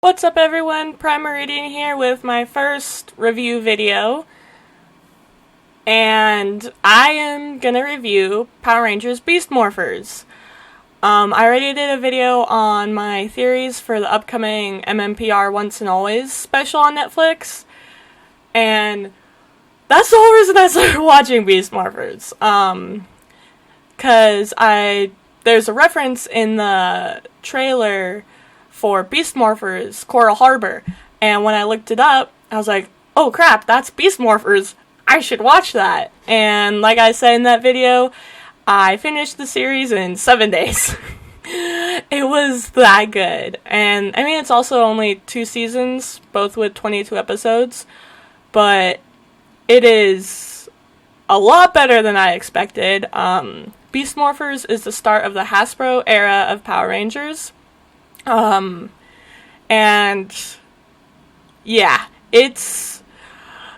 What's up everyone, Primeridian here with my first review video, and I am gonna review Power Rangers Beast Morphers. I already did a video on my theories for the upcoming MMPR Once and Always special on Netflix, and that's the whole reason I started watching Beast Morphers, cause there's a reference in the trailer for Beast Morphers Coral Harbor, and when I looked it up, I was like, oh crap, that's Beast Morphers, I should watch that. And like I said in that video, I finished the series in 7 days. It was that good. And I mean, it's also only 2 seasons, both with 22 episodes, but it is a lot better than I expected. Beast Morphers is the start of the Hasbro era of Power Rangers. And yeah, the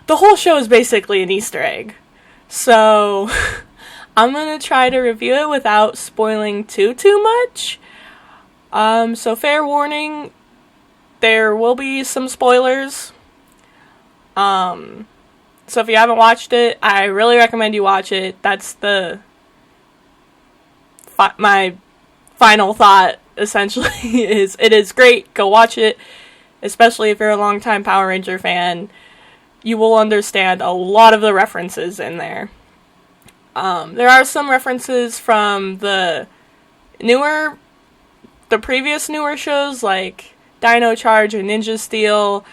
whole show is basically an Easter egg. So I'm gonna try to review it without spoiling too much. So fair warning, there will be some spoilers. So if you haven't watched it, I really recommend you watch it. That's my final thought, essentially, is it is great. Go watch it, especially if you're a longtime Power Ranger fan. You will understand a lot of the references in there. There are some references from the previous newer shows like Dino Charge and Ninja Steel,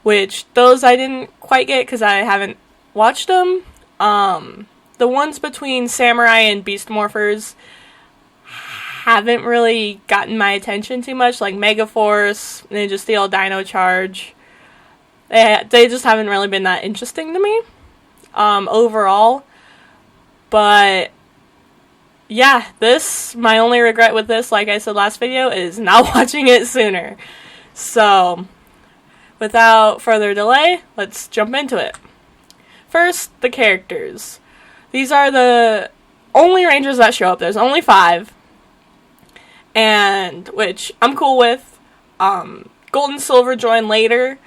which those I didn't quite get because I haven't watched them. The ones between Samurai and Beast Morphers haven't really gotten my attention too much, like Mega Force, Ninja Steel, Dino Charge. They just haven't really been that interesting to me, overall. But yeah, my only regret with this, like I said last video, is not watching it sooner. So without further delay, let's jump into it. First, the characters. These are the only Rangers that show up. There's only 5. And which I'm cool with. Gold and Silver join later,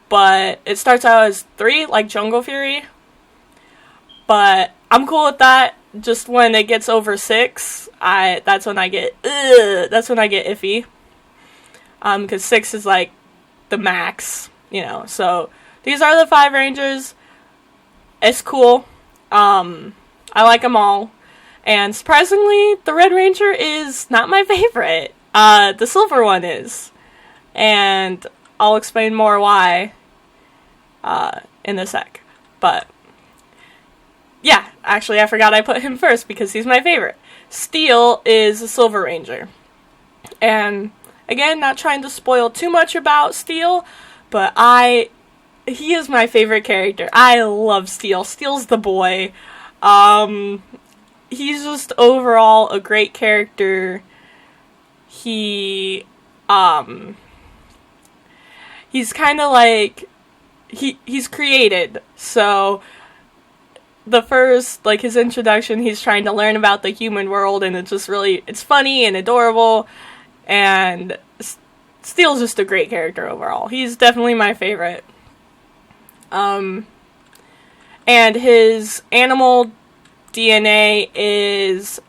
but it starts out as 3, like Jungle Fury. But I'm cool with that. Just when it gets over 6, that's when I get iffy. Because 6 is like the max, So these are the 5 Rangers. It's cool. I like them all. And surprisingly, the Red Ranger is not my favorite. The Silver one is. And I'll explain more why in a sec. But yeah, actually I forgot I put him first because he's my favorite. Steel is the Silver Ranger. And again, not trying to spoil too much about Steel, but he is my favorite character. I love Steel. Steel's the boy. He's just overall a great character. He's kind of like, he's created. So the first, like his introduction, he's trying to learn about the human world, and it's funny and adorable, and Steel's just a great character overall. He's definitely my favorite. And his animal DNA is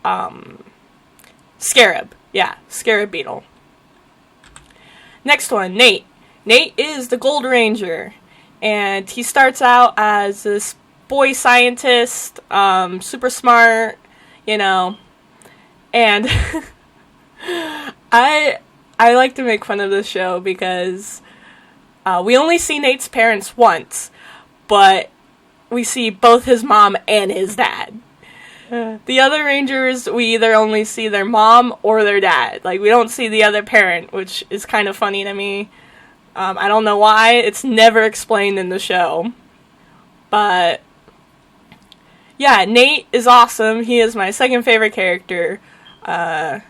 Scarab. Yeah, Scarab Beetle. Next one, Nate. Nate is the Gold Ranger, and he starts out as this boy scientist, super smart, and I like to make fun of this show because we only see Nate's parents once, but we see both his mom and his dad. The other Rangers, we either only see their mom or their dad. Like, we don't see the other parent, which is kind of funny to me. I don't know why. It's never explained in the show. But yeah, Nate is awesome. He is my second favorite character. I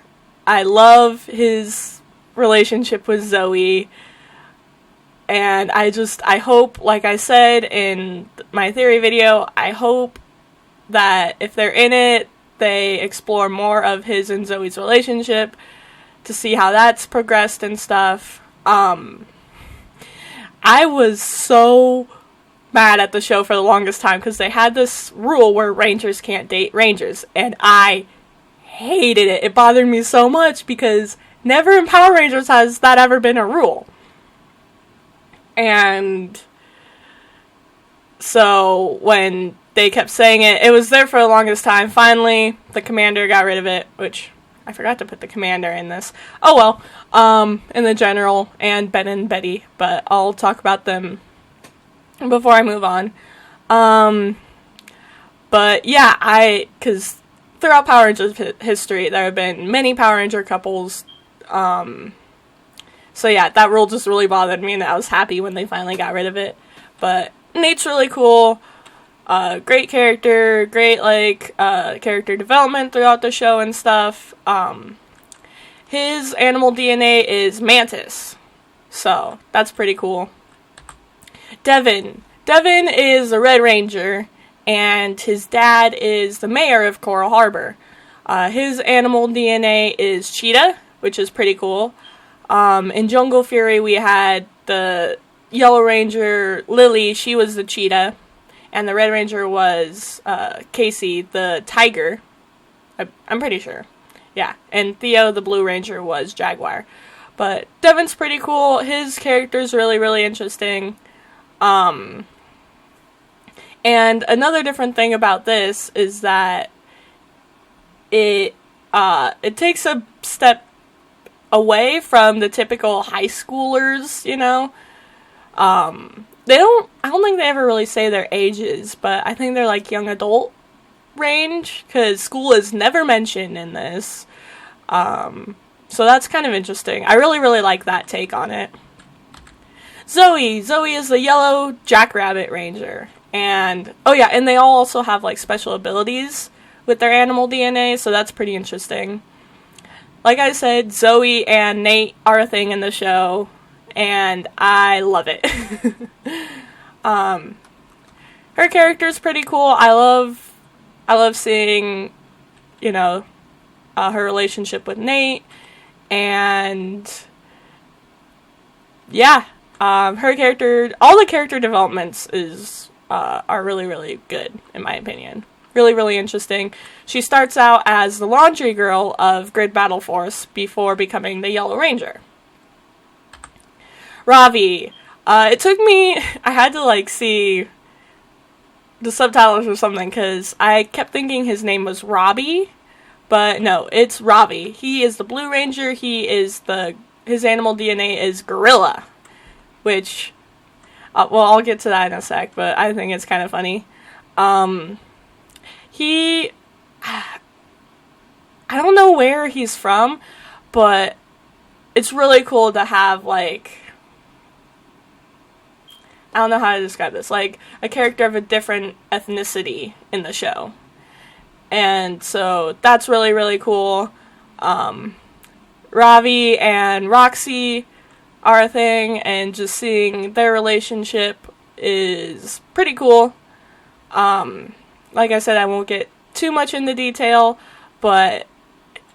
love his relationship with Zoe. And I hope, like I said in my theory video, I hope that if they're in it, they explore more of his and Zoe's relationship to see how that's progressed and stuff. I was so mad at the show for the longest time because they had this rule where Rangers can't date Rangers, and I hated it. It bothered me so much because never in Power Rangers has that ever been a rule. And so when they kept saying it, it was there for the longest time. Finally, the commander got rid of it, which I forgot to put the commander in this. Oh well, and the general and Ben and Betty, but I'll talk about them before I move on. But yeah, because throughout Power Rangers history, there have been many Power Ranger couples. So yeah, that rule just really bothered me, and I was happy when they finally got rid of it. But Nate's really cool. Great character, great, character development throughout the show and stuff. His animal DNA is Mantis, so that's pretty cool. Devin is a Red Ranger, and his dad is the mayor of Coral Harbor. His animal DNA is Cheetah, which is pretty cool. In Jungle Fury, we had the Yellow Ranger, Lily, she was the cheetah. And the Red Ranger was Casey, the tiger. I'm pretty sure. Yeah. And Theo, the Blue Ranger, was Jaguar. But Devin's pretty cool. His character's really, really interesting. And another different thing about this is that it takes a step away from the typical high schoolers, you know. I don't think they ever really say their ages, but I think they're like young adult range, because school is never mentioned in this. So that's kind of interesting. I really, really like that take on it. Zoe is the yellow Jackrabbit Ranger. And, oh yeah, and they all also have like special abilities with their animal DNA, so that's pretty interesting. Like I said, Zoe and Nate are a thing in the show, and I love it. Her character's pretty cool. I love seeing, you know, her relationship with Nate, and yeah, her character, all the character developments are really, really good, in my opinion. Really, really interesting. She starts out as the laundry girl of Grid Battle Force before becoming the Yellow Ranger. Ravi. It took me, I had to see the subtitles or something, because I kept thinking his name was Robbie, but no, it's Ravi. He is the Blue Ranger. His animal DNA is Gorilla, which, well, I'll get to that in a sec, but I think it's kind of funny. I don't know where he's from, but it's really cool to have, I don't know how to describe this, a character of a different ethnicity in the show. And so that's really, really cool. Ravi and Roxy are a thing, and just seeing their relationship is pretty cool. Like I said, I won't get too much into detail,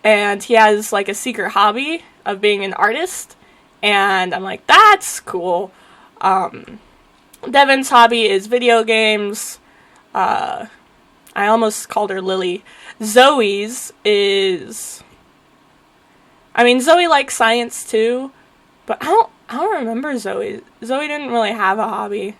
and he has a secret hobby of being an artist, and I'm like, that's cool. Devin's hobby is video games. I almost called her Lily. Zoe's is, Zoe likes science too, but I don't remember Zoe. Zoe didn't really have a hobby.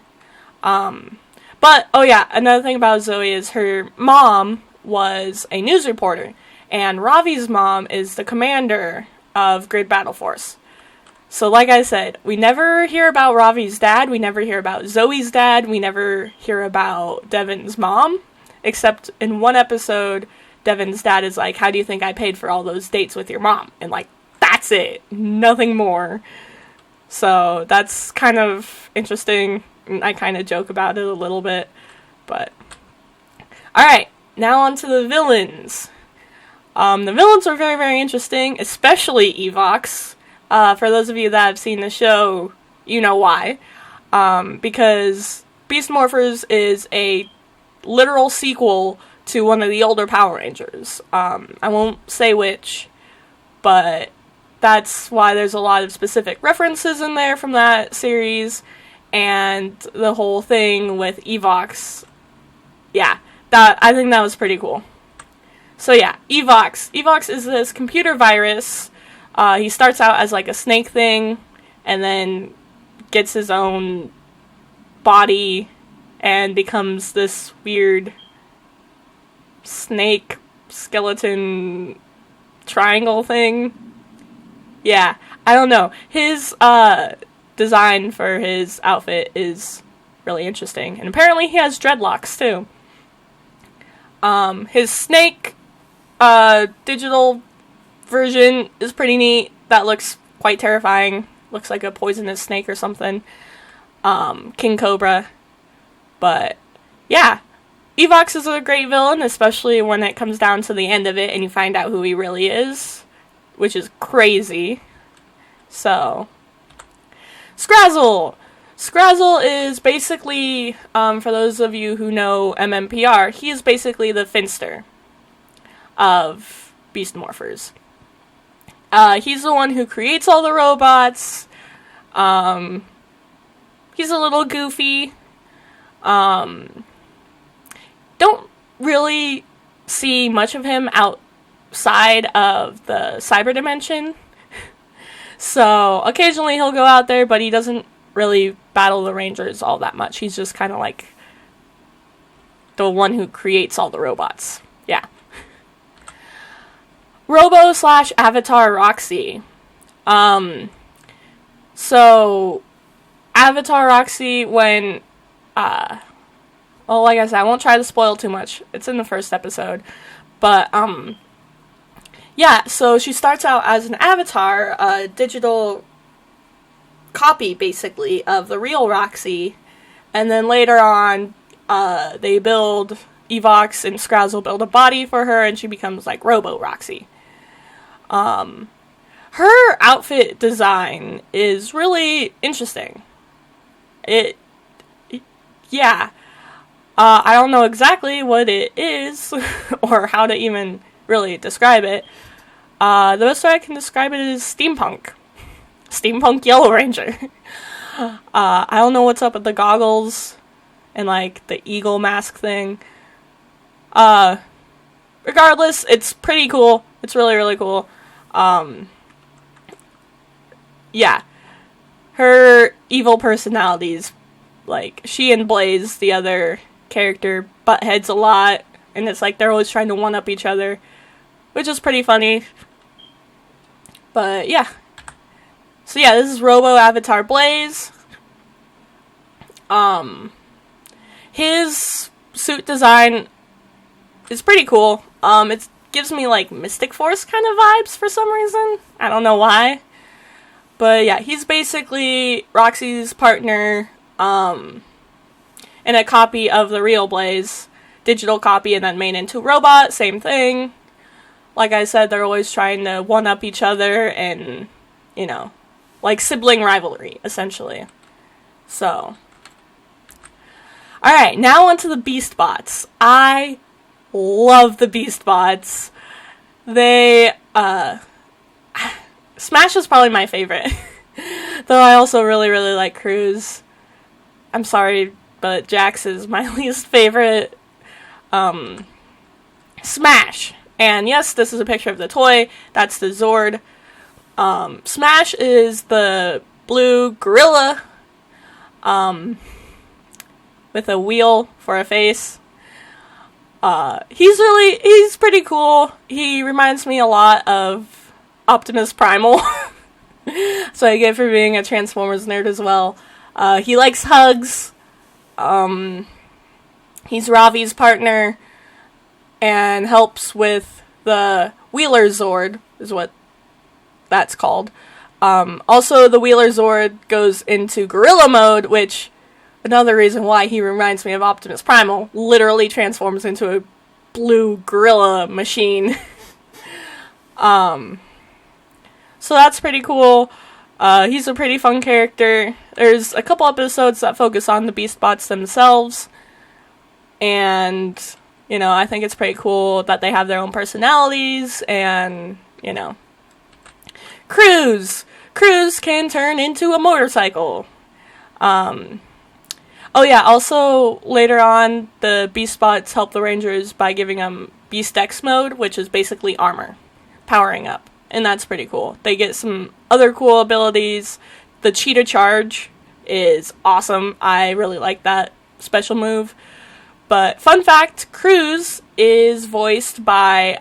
But, oh yeah, another thing about Zoe is her mom was a news reporter, and Ravi's mom is the commander of Grid Battle Force. So like I said, we never hear about Ravi's dad, we never hear about Zoe's dad, we never hear about Devin's mom, except in one episode, Devin's dad is like, how do you think I paid for all those dates with your mom? And that's it. Nothing more. So that's kind of interesting. I kind of joke about it a little bit, but alright, now on to the villains. The villains are very, very interesting, especially Evox. For those of you that have seen the show, you know why. Because Beast Morphers is a literal sequel to one of the older Power Rangers. I won't say which, but that's why there's a lot of specific references in there from that series, and the whole thing with Evox. Yeah, I think that was pretty cool. So yeah, Evox. Evox is this computer virus. He starts out as like a snake thing, and then gets his own body and becomes this weird snake skeleton triangle thing. Yeah, I don't know. His design for his outfit is really interesting, and apparently he has dreadlocks too. His snake digital version is pretty neat. That looks quite terrifying. Looks like a poisonous snake or something. King Cobra. But yeah, Evox is a great villain, especially when it comes down to the end of it and you find out who he really is, which is crazy. So, Scrazzle! Scrazzle is basically, for those of you who know MMPR, he is basically the Finster of Beast Morphers. He's the one who creates all the robots. He's a little goofy. Don't really see much of him outside of the cyber dimension. So, occasionally he'll go out there, but he doesn't really battle the Rangers all that much. He's just kind of like the one who creates all the robots. Yeah. Robo/Avatar Roxy. So, Avatar Roxy, when, well, like I said, I won't try to spoil too much. It's in the first episode. But, yeah, so she starts out as an avatar, a digital copy, basically, of the real Roxy. And then later on, they build, Evox and Scrazzle build a body for her, and she becomes, like, Robo-Roxy. Her outfit design is really interesting. Yeah. I don't know exactly what it is, or how to even really describe it. The best way I can describe it is steampunk. Steampunk Yellow Ranger. I don't know what's up with the goggles and, like, the eagle mask thing. Regardless, it's pretty cool. It's really, really cool. Yeah. Her evil personalities, like, she and Blaze, the other character, butt heads a lot, and it's like they're always trying to one-up each other, which is pretty funny. But, yeah. So, yeah, this is Robo-Avatar Blaze. His suit design is pretty cool. It gives me, like, Mystic Force kind of vibes for some reason. I don't know why. But, yeah, he's basically Roxy's partner, and a copy of the real Blaze. Digital copy and then made into robot, same thing. Like I said, they're always trying to one-up each other and, you know, like sibling rivalry, essentially. So, alright, now onto the Beast Bots. I love the Beast Bots. They, Smash is probably my favorite. Though I also really, really like Cruz. I'm sorry, but Jax is my least favorite. Smash. And yes, this is a picture of the toy. That's the Zord. Smash is the blue gorilla, with a wheel for a face. He's pretty cool. He reminds me a lot of Optimus Primal. So I get for being a Transformers nerd as well. He likes hugs. He's Ravi's partner and helps with the Wheeler Zord, is what that's called. Also, the Wheeler Zord goes into gorilla mode, which, another reason why he reminds me of Optimus Primal, literally transforms into a blue gorilla machine. So that's pretty cool. He's a pretty fun character. There's a couple episodes that focus on the Beast Bots themselves, and, you know, I think it's pretty cool that they have their own personalities, and, you know, Cruz! Cruz can turn into a motorcycle. Oh yeah, also later on, the Beast Bots help the Rangers by giving them Beast X mode, which is basically armor, powering up. And that's pretty cool. They get some other cool abilities. The Cheetah Charge is awesome. I really like that special move. But fun fact, Cruz is voiced by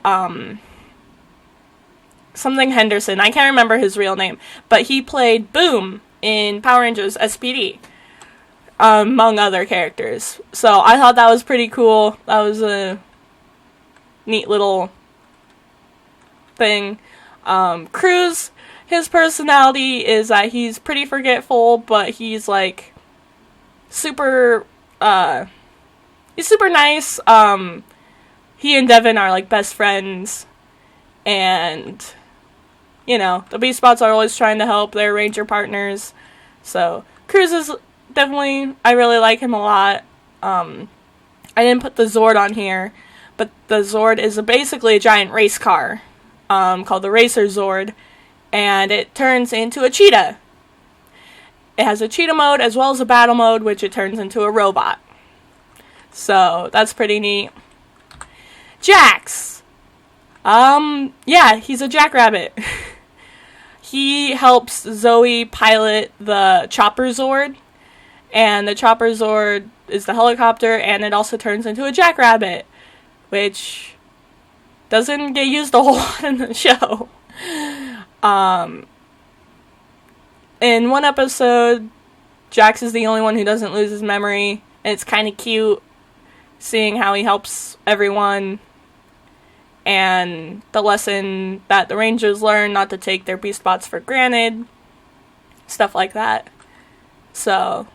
something Henderson. I can't remember his real name. But he played Boom in Power Rangers SPD. Among other characters. So I thought that was pretty cool. That was a neat little thing. Cruz, his personality is that he's pretty forgetful, but he's like super, he's super nice. He and Devin are like best friends, and you know, the Beast Bots are always trying to help their Ranger partners. So Cruz is definitely, I really like him a lot. I didn't put the Zord on here, but the Zord is basically a giant race car, called the Racer Zord, and it turns into a cheetah. It has a cheetah mode as well as a battle mode, which it turns into a robot. So that's pretty neat. Jax! Yeah, he's a jackrabbit. He helps Zoe pilot the Chopper Zord. And the Chopper Zord is the helicopter, and it also turns into a jackrabbit, which doesn't get used a whole lot in the show. In one episode, Jax is the only one who doesn't lose his memory, and it's kind of cute seeing how he helps everyone, and the lesson that the Rangers learn not to take their Beast Bots for granted, stuff like that. So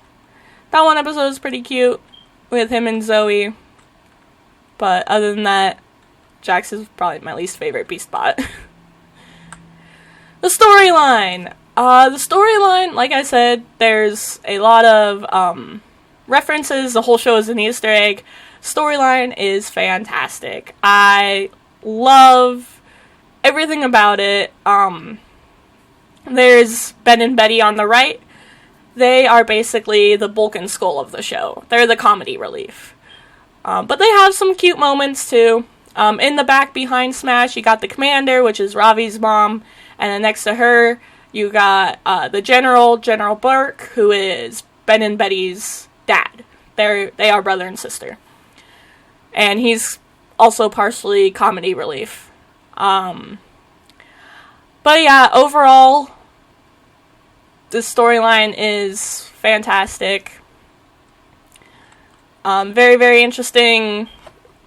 that one episode is pretty cute with him and Zoe. But other than that, Jax is probably my least favorite Beast Bot. The storyline. The storyline, like I said, there's a lot of references. The whole show is an Easter egg. Storyline is fantastic. I love everything about it. There's Ben and Betty on the right. They are basically the bulk and skull of the show. They're the comedy relief. But they have some cute moments, too. In the back behind Smash, you got the Commander, which is Ravi's mom. And then next to her, you got the General Burke, who is Ben and Betty's dad. They are brother and sister. And he's also partially comedy relief. But yeah, overall, the storyline is fantastic. Very, very interesting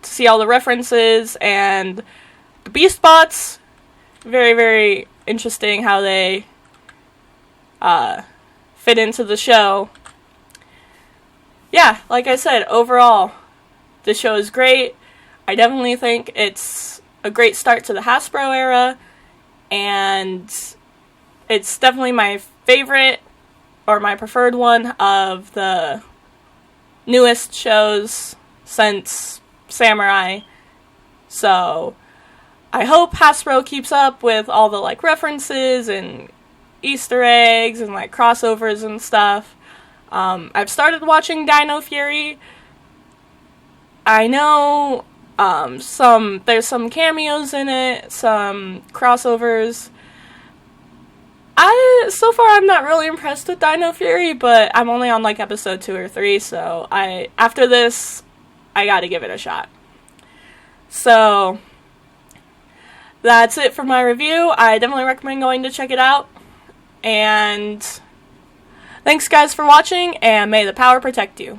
to see all the references, and the Beast Bots, very, very interesting how they fit into the show. Yeah, like I said, overall, the show is great. I definitely think it's a great start to the Hasbro era, and it's definitely my favorite, or my preferred one, of the newest shows since Samurai. So I hope Hasbro keeps up with all the like references and Easter eggs and like crossovers and stuff. I've started watching Dino Fury. I know there's some cameos in it, some crossovers. So far I'm not really impressed with Dino Fury, but I'm only on like episode 2 or 3, so after this I gotta give it a shot. So that's it for my review. I definitely recommend going to check it out. And thanks guys for watching, and may the power protect you.